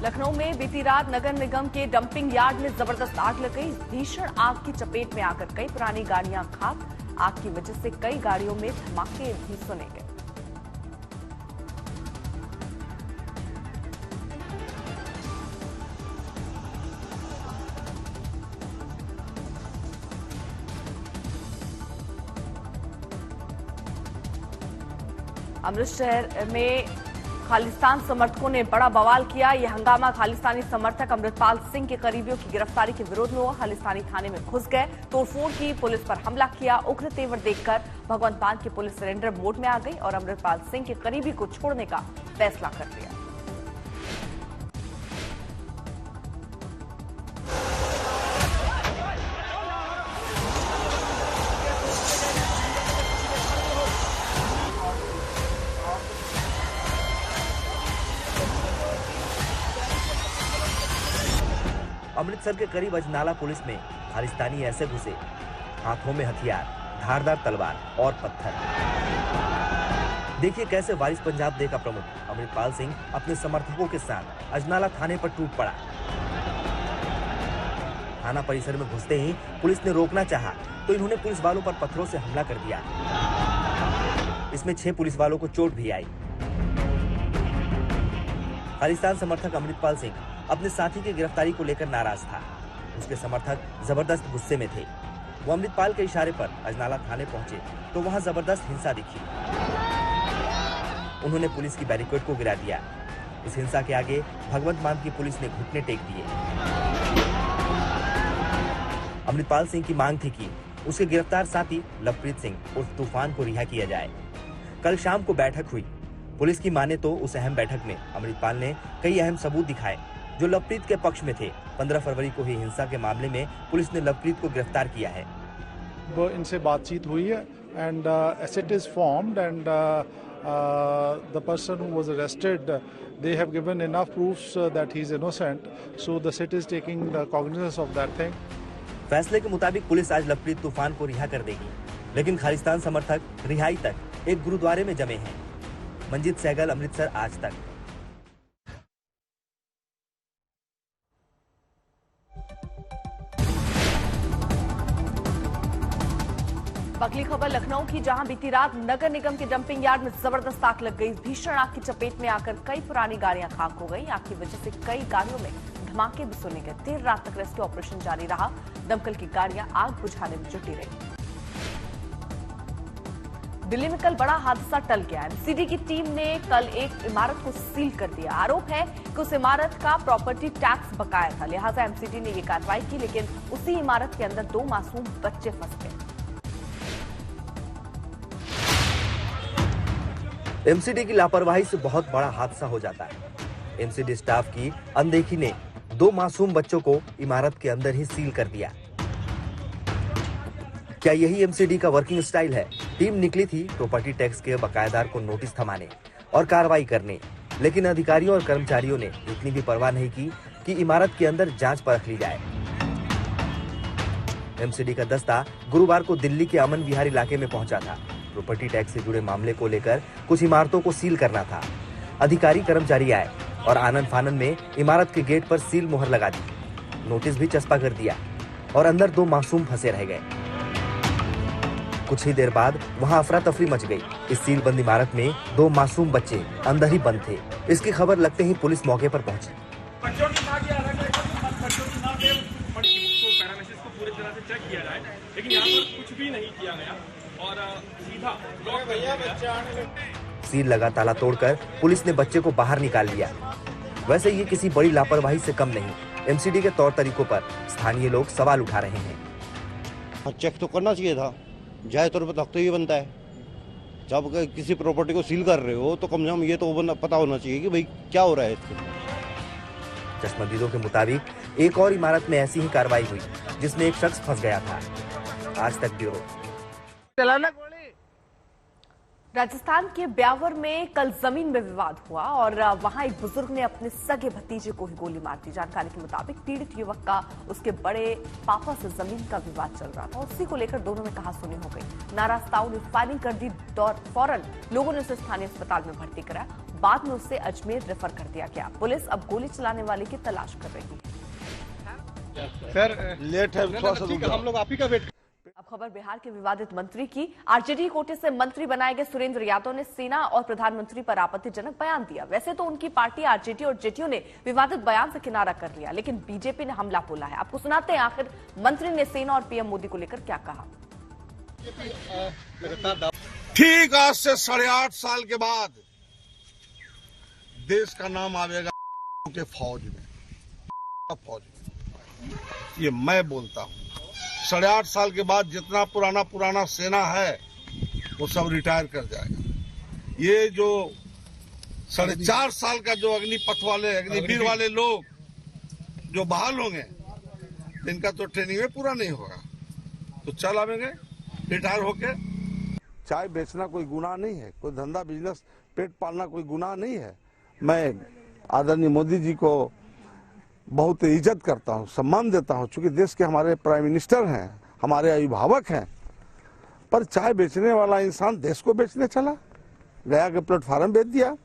लखनऊ में बीती रात नगर निगम के डंपिंग यार्ड में जबरदस्त आग लग गई। भीषण आग की चपेट में आकर कई पुरानी गाड़ियां खाक। आग की वजह से कई गाड़ियों में धमाके भी सुने गए। अमृतसर में खालिस्तान समर्थकों ने बड़ा बवाल किया। यह हंगामा खालिस्तानी समर्थक अमृतपाल सिंह के करीबियों की गिरफ्तारी के विरोध में हुआ। खालिस्तानी थाने में घुस गए, तोड़फोड़ की, पुलिस पर हमला किया। उग्र तेवर देखकर भगवंत मान की पुलिस सरेंडर मोड में आ गई और अमृतपाल सिंह के करीबी को छोड़ने का फैसला कर लिया। अमृतसर के करीब अजनाला पुलिस में खालिस्तानी ऐसे घुसे, हाथों में हथियार, धारदार तलवार और पत्थर। देखिए कैसे वारिस पंजाब डे का प्रमुख अमृतपाल सिंह अपने समर्थकों के साथ अजनाला थाने पर टूट पड़ा। थाना परिसर में घुसते ही पुलिस ने रोकना चाहा तो इन्होंने पुलिस वालों पर पत्थरों से हमला कर दिया। इसमें 6 पुलिस वालों को चोट भी आई। खालिस्तान समर्थक अमृतपाल सिंह अपने साथी की गिरफ्तारी को लेकर नाराज था। उसके समर्थक जबरदस्त गुस्से में थे। वो अमृतपाल के इशारे पर अजनाला थाने पहुंचे तो वहां जबरदस्त हिंसा दिखी। उन्होंने पुलिस की बैरिकेड को गिरा दिया। इस हिंसा के आगे भगवंत मान की पुलिस ने घुटने टेक दिए। अमृतपाल सिंह की मांग थी कि उसके गिरफ्तार साथी लवप्रीत सिंह उर्फ तूफान को रिहा किया जाए। कल शाम को बैठक हुई। पुलिस की माने तो उस अहम बैठक में अमृतपाल ने कई अहम सबूत दिखाए जो लवप्रीत के पक्ष में थे। 15 फरवरी को ही हिंसा के मामले में पुलिस ने लवप्रीत को गिरफ्तार किया है। वो इनसे बातचीत हुई है and asset is formed and the person who was arrested they have given enough proofs that he is innocent, so the city is taking the cognizance of that thing. फैसले के मुताबिक पुलिस आज लवप्रीत तूफान को रिहा कर देगी, लेकिन खालिस्तान समर्थक रिहाई तक एक गुरुद्वारे में जमे हैं। मंजीत सहगल, अमृतसर, आज तक। अगली खबर लखनऊ की, जहां बीती रात नगर निगम के डंपिंग यार्ड में जबरदस्त आग लग गई। भीषण आग की चपेट में आकर कई पुरानी गाड़ियां खाक हो गई। आग की वजह से कई गाड़ियों में धमाके भी सुने गए। देर रात तक रेस्क्यू ऑपरेशन जारी रहा। दमकल की गाड़ियां आग बुझाने में जुटी रही। दिल्ली में कल बड़ा हादसा टल गया। एमसीडी की टीम ने कल एक इमारत को सील कर दिया। आरोप है कि उस इमारत का प्रॉपर्टी टैक्स बकाया था, लिहाजा एमसीडी ने यह कार्रवाई की, लेकिन उसी इमारत के अंदर 2 मासूम बच्चे फंस गए। एमसीडी की लापरवाही से बहुत बड़ा हादसा हो जाता है। एमसीडी स्टाफ की अनदेखी ने 2 मासूम बच्चों को इमारत के अंदर ही सील कर दिया। क्या यही एमसीडी का वर्किंग स्टाइल है? टीम निकली थी प्रॉपर्टी टैक्स के बकायेदार को नोटिस थमाने और कार्रवाई करने, लेकिन अधिकारियों और कर्मचारियों ने इतनी भी परवाह नहीं की कि इमारत के अंदर जांच परख ली जाए। एमसीडी का दस्ता गुरुवार को दिल्ली के अमन विहार इलाके में पहुंचा था। प्रॉपर्टी टैक्स से जुड़े मामले को लेकर कुछ इमारतों को सील करना था। अधिकारी कर्मचारी आए और आनन फानन में इमारत के गेट पर सील मोहर लगा दी, नोटिस भी चस्पा कर दिया और अंदर 2 मासूम फंसे रह गए। कुछ ही देर बाद वहां अफरा तफरी मच गई। इस सील बंद इमारत में 2 मासूम बच्चे अंदर ही बंद थे। इसकी खबर लगते ही पुलिस मौके पर पहुंची। बच्चों की पैरामीटर्स को पूरी तरह से चेक किया जाए, लेकिन यहाँ पर कुछ भी नहीं किया गया और सीधा लॉक कर दिया गया। सील लगा ताला तोड़कर पुलिस ने बच्चे को बाहर निकाल लिया। वैसे ये किसी बड़ी लापरवाही से कम नहीं। एमसीडी के तौर तरीकों पर स्थानीय लोग सवाल उठा रहे हैं। चेक तो करना चाहिए था, जाए तौर पर हक तो ये बनता है। जब किसी प्रॉपर्टी को सील कर रहे हो तो कम से कम ये तो पता होना चाहिए कि भाई क्या हो रहा है इसमें। चश्मदीदों के मुताबिक एक और इमारत में ऐसी ही कार्रवाई हुई जिसमें एक शख्स फंस गया था। आज तक ब्यूरो। राजस्थान के ब्यावर में कल जमीन में विवाद हुआ और वहां एक बुजुर्ग ने अपने सगे भतीजे को ही गोली मार दी। जानकारी के मुताबिक पीड़ित युवक का उसके बड़े पापा से जमीन का विवाद चल रहा था। उसी को लेकर दोनों में कहासुनी हो गई। नाराज ताऊ ने फायरिंग कर दी और फौरन लोगों ने उसे स्थानीय अस्पताल में भर्ती कराया। बाद में उसे अजमेर रेफर कर दिया गया। पुलिस अब गोली चलाने वाले की तलाश कर रही है। सर लेट है, थोड़ा सा रुक जाओ। हम लोग आप ही का वेट। अब खबर बिहार के विवादित मंत्री की। आरजेडी कोटे से मंत्री बनाए गए सुरेंद्र यादव ने सेना और प्रधानमंत्री पर आपत्तिजनक बयान दिया। वैसे तो उनकी पार्टी आरजेडी और जेडीयू ने विवादित बयान से किनारा कर लिया, लेकिन बीजेपी ने हमला बोला है। आपको सुनाते हैं आखिर मंत्री ने सेना और पीएम मोदी को लेकर क्या कहा। ठीक आज से 8.5 साल के बाद देश का नाम आवेगा के फौज में। ये मैं बोलता हूँ। 8.5 साल के बाद जितना पुराना सेना है वो सब रिटायर कर जाएगा। ये जो 4.5 साल का जो अग्निवीर वाले लोग जो बहाल होंगे, इनका तो ट्रेनिंग में पूरा नहीं होगा, तो चल आवेंगे रिटायर होके। चाय बेचना कोई गुनाह नहीं है, कोई धंधा बिजनेस पेट पालना कोई गुनाह नहीं है। मैं आदरणीय मोदी जी को बहुत इज्जत करता हूं, सम्मान देता हूं, चूंकि देश के हमारे प्राइम मिनिस्टर हैं, हमारे अभिभावक हैं। पर चाय बेचने वाला इंसान देश को बेचने चला, गया के प्लेटफार्म बेच दिया।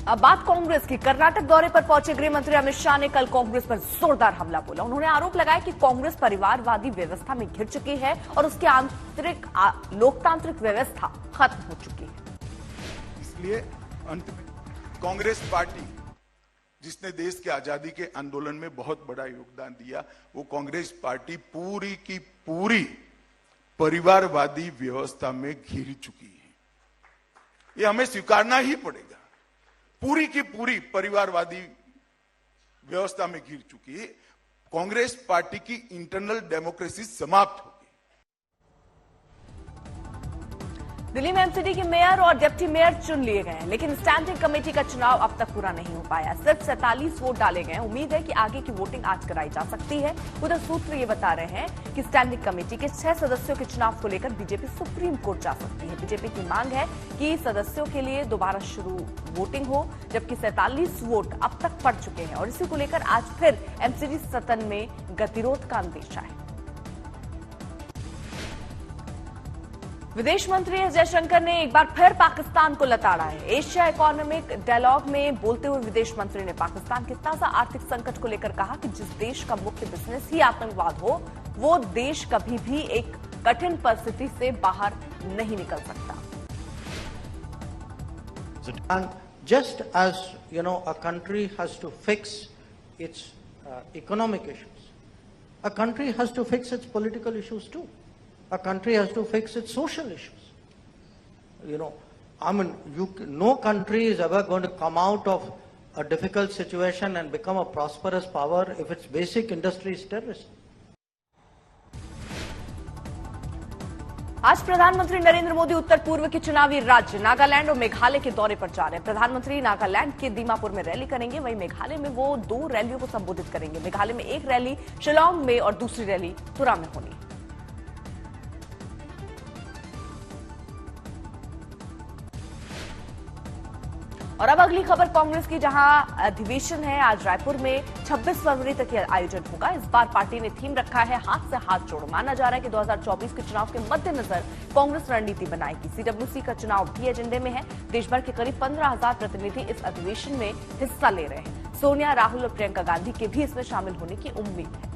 अब बात कांग्रेस की। कर्नाटक दौरे पर पहुंचे गृह मंत्री अमित शाह ने कल कांग्रेस पर जोरदार हमला बोला। उन्होंने आरोप लगाया कि कांग्रेस परिवारवादी व्यवस्था में घिर चुकी है और उसकी आंतरिक लोकतांत्रिक व्यवस्था खत्म हो चुकी है। इसलिए अंत में कांग्रेस पार्टी जिसने देश के आजादी के आंदोलन में बहुत बड़ा योगदान दिया, वो कांग्रेस पार्टी पूरी की पूरी परिवारवादी व्यवस्था में घिर चुकी है। ये हमें स्वीकारना ही पड़ेगा। पूरी की पूरी परिवारवादी व्यवस्था में घिर चुकी है। कांग्रेस पार्टी की इंटरनल डेमोक्रेसी समाप्त हो गई। दिल्ली में एमसीडी के मेयर और डिप्टी मेयर चुन लिए गए हैं, लेकिन स्टैंडिंग कमेटी का चुनाव अब तक पूरा नहीं हो पाया। सिर्फ 47 वोट डाले गए। उम्मीद है कि आगे की वोटिंग आज कराई जा सकती है। उधर सूत्र ये बता रहे हैं कि स्टैंडिंग कमेटी के 6 सदस्यों के चुनाव को लेकर बीजेपी सुप्रीम कोर्ट जा सकती है। बीजेपी की मांग है कि सदस्यों के लिए दोबारा शुरू वोटिंग हो, जबकि 47 वोट अब तक पड़ चुके हैं और इसी को लेकर आज फिर एमसीडी सदन में गतिरोध का अंदेशा है। विदेश मंत्री एस जयशंकर ने एक बार फिर पाकिस्तान को लताड़ा है। एशिया इकोनॉमिक डायलॉग में बोलते हुए विदेश मंत्री ने पाकिस्तान के ताजा आर्थिक संकट को लेकर कहा कि जिस देश का मुख्य बिजनेस ही आतंकवाद हो, वो देश कभी भी एक कठिन परिस्थिति से बाहर नहीं निकल सकता। And just as a country has to fix its economic issues, a country has to fix its political issues too. A country has to fix its social issues. No country is ever going to come out of a difficult situation and become a prosperous power if its basic industry is terrorism. आज प्रधानमंत्री नरेंद्र मोदी उत्तर पूर्व के चुनावी राज्य नागालैंड और मेघालय के दौरे पर जा रहे हैं। प्रधानमंत्री नागालैंड के दीमापुर में रैली करेंगे, वहीं मेघालय में वो 2 रैलियों को संबोधित करेंगे। मेघालय में एक रैली शिलांग में और दूसरी रैली तुरा में होनी। और अब अगली खबर कांग्रेस की, जहां अधिवेशन है आज रायपुर में 26 फरवरी तक यह आयोजन होगा। इस बार पार्टी ने थीम रखा है हाथ से हाथ जोड़ो। माना जा रहा है कि 2024 के चुनाव के मद्देनजर कांग्रेस रणनीति बनाएगी। सीडब्ल्यूसी का चुनाव भी एजेंडे में है। देश भर के करीब 15,000 प्रतिनिधि इस अधिवेशन में हिस्सा ले रहे हैं। सोनिया, राहुल और प्रियंका गांधी के भी इसमें शामिल होने की उम्मीद है।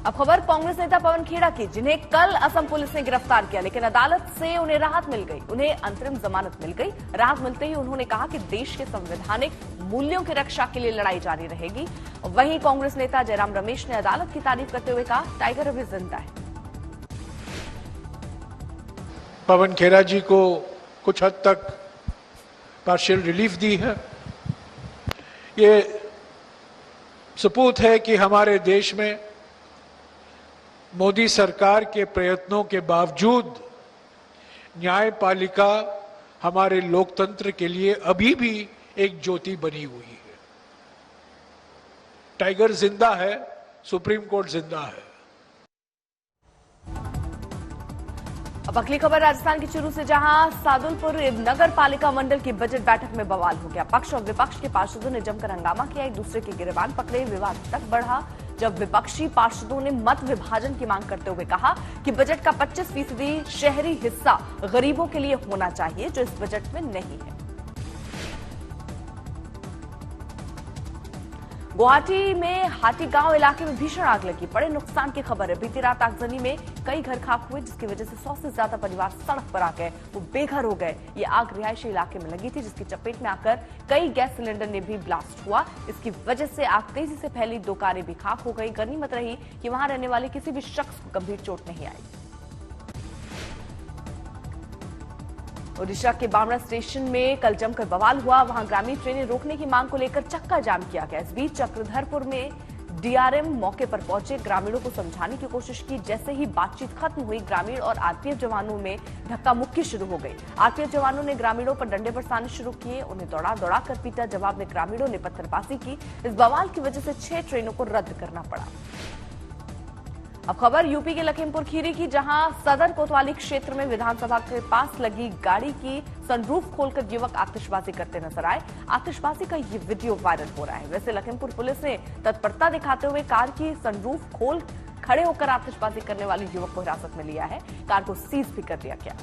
अब खबर कांग्रेस नेता पवन खेड़ा की, जिन्हें कल असम पुलिस ने गिरफ्तार किया, लेकिन अदालत से उन्हें राहत मिल गई। उन्हें अंतरिम जमानत मिल गई। राहत मिलते ही उन्होंने कहा कि देश के संवैधानिक मूल्यों की रक्षा के लिए लड़ाई जारी रहेगी। वहीं कांग्रेस नेता जयराम रमेश ने अदालत की तारीफ करते हुए कहा, टाइगर अभी जिंदा है। पवन खेड़ा जी को कुछ हद तक पार्शियल रिलीफ दी है। ये सबूत है कि हमारे देश में मोदी सरकार के प्रयत्नों के बावजूद न्यायपालिका हमारे लोकतंत्र के लिए अभी भी एक ज्योति बनी हुई है। टाइगर जिंदा है, सुप्रीम कोर्ट जिंदा है। अब अगली खबर राजस्थान की चूरू से, जहां सादुलपुर नगर पालिका मंडल की बजट बैठक में बवाल हो गया। पक्ष और विपक्ष के पार्षदों ने जमकर हंगामा किया, एक दूसरे के गिरबान पकड़े, विवाद तक बढ़ा। जब विपक्षी पार्षदों ने मत विभाजन की मांग करते हुए कहा कि बजट का 25% शहरी हिस्सा गरीबों के लिए होना चाहिए, जो इस बजट में नहीं है। गुवाहाटी में हाटी गांव इलाके में भीषण आग लगी, बड़े नुकसान की खबर है। बीती रात आगजनी में कई घर खाक हुए, जिसकी वजह से 100 से ज्यादा परिवार सड़क पर आ गए, वो बेघर हो गए। ये आग रिहायशी इलाके में लगी थी, जिसकी चपेट में आकर कई गैस सिलेंडर ने भी ब्लास्ट हुआ। इसकी वजह से आग तेजी से फैली, 2 कारें भी खाक हो गई। गनीमत रही कि वहां रहने वाले किसी भी शख्स को गंभीर चोट नहीं आई। ओडिशा के बामड़ा स्टेशन में कल जमकर बवाल हुआ, वहां ग्रामीण ट्रेनें रोकने की मांग को लेकर चक्का जाम किया गया। इस बीच चक्रधरपुर में डीआरएम मौके पर पहुंचे, ग्रामीणों को समझाने की कोशिश की। जैसे ही बातचीत खत्म हुई, ग्रामीण और आरपीएफ जवानों में धक्का मुक्की शुरू हो गई। आरपीएफ जवानों ने ग्रामीणों पर डंडे बरसाने शुरू किए, उन्हें दौड़ा कर पीटा। जवाब में ग्रामीणों ने पत्थरबाजी की। इस बवाल की वजह से 6 ट्रेनों को रद्द करना पड़ा। अब खबर यूपी के लखीमपुर खीरी की, जहां सदर कोतवाली क्षेत्र में विधानसभा के पास लगी गाड़ी की सनरूफ खोलकर युवक आतिशबाजी करते नजर आए। आतिशबाजी का ये वीडियो वायरल हो रहा है। वैसे लखीमपुर पुलिस ने तत्परता दिखाते हुए कार की सनरूफ खोल खड़े होकर आतिशबाजी करने वाले युवक को हिरासत में लिया है। कार को सीज भी कर दिया गया।